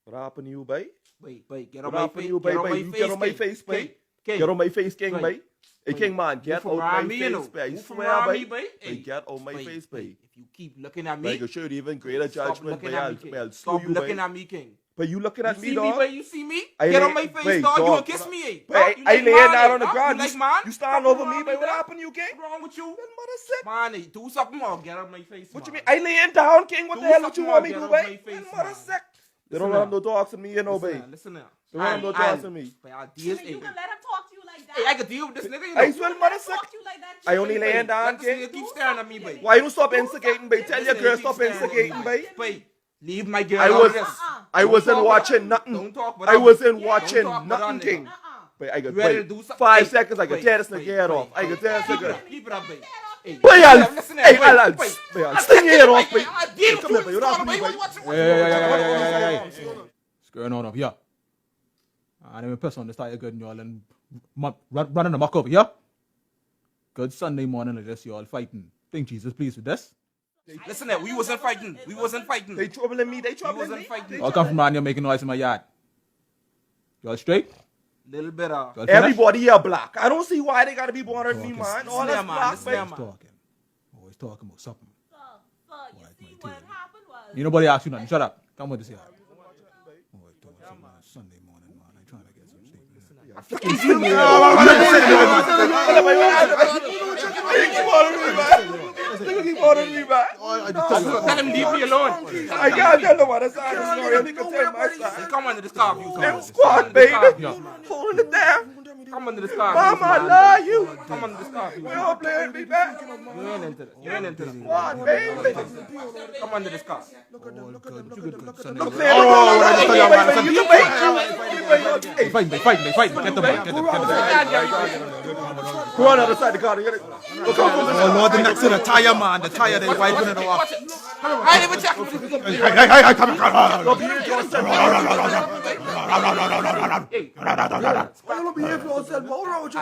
What happened to you, boy? Wait, get on What my happened face. to you, boy? Get on my You face. get on my face, boy. King. Get on my face, king, Boy. boy. Hey, king man, get from out my around me, you know. face, boy. You Swear, from around boy. me, boy. Boy, Hey, get out my boy, face, boy. If you keep looking at Like, me, I should even greater stop judgment, looking boy. at me, King. I'll Stop you, looking boy. at me, King. But you looking at You me, see dog? me, boy? You see me? I Get lay- on my face, wait, dog. You dog. wanna kiss me, eh? But Dog, I you lay like it man, down eh? on the Dog, ground. You like man? You stand Stop over me, around boy. What dog. happened to you, king? What's wrong with you? That mother sick. Man, eh, do something more. Get out my face, What you man. mean? I laying down, king. What Do the hell? What something you want me more, to do, get out boy? my face, That mother man. sick. They Listen don't have now. no dogs in me, you know, babe. Listen now. They don't have no dogs in me. But our deals, Jimmy, you eh, can let him talk to you like that. hey, I can deal with this nigga, you know. I You swear, can let mother him sick. talk to you like that. I only Jimmy. laying down, Let this king. nigga keep staring at me, babe. Why you stop instigating, babe? Tell your Listen, girl keep stop staring at me. instigating, babe. Babe, leave my girl I out was, of this. I Don't wasn't talk watching about- nothing. Don't talk about I that. wasn't Yeah. watching Don't talk about nothing, that king. nigga. But I could You ready wait to do something? 5 Hey, seconds. I could wait, tear this nigga wait, head wait, off. I could tear this Keep nigga. it up, keep it up, babe. Hey, Boy, I'll, listen hey, here, I'll, wait. I'll sting your head off, babe. I deal Come with here, you. babe. What happened to Babe, you, babe? what's What's going on up here? I didn't piss on this tire good and y'all and running amok over here. Good Sunday morning like this, y'all fighting. Think Jesus pleased with this? Listen here, we wasn't fighting. We wasn't fighting. They troubling me. They We troubling wasn't me. fighting. Y'all come from around here making noise in my yard. Y'all straight? Little bit of. Y'all finished? Everybody here black. I don't see why they gotta be bothering me, Talking. man. All Listen that's here, man. black, Listen babe. here, Always man. talking. Always talking about something. So, you see what happened was. Ain't nobody ask you nothing. Shut up. Come with this here. Always doing something on a Sunday morning, man. I trying to get some sleep. Keep bothering me, man. Tell him leave me alone. I can't tell them what the side of the story. You can tell my side. Come under the scarf, you. Them squad, baby. Holding it down. Come under the scarf. Mama, I love you. Come under the scarf, you. We all playing me back. You ain't into this. You ain't into this. Squad, baby. Come under the scarf. Good Sunday Look, morning. man, They fighting. Get them back. Get them. go on the other side of the car. Look how Oh Lord, the next to the tire, man. The tire, they wiping it off. I didn't even check. Hey, come on. Why you don't behave yourself? What wrong with you?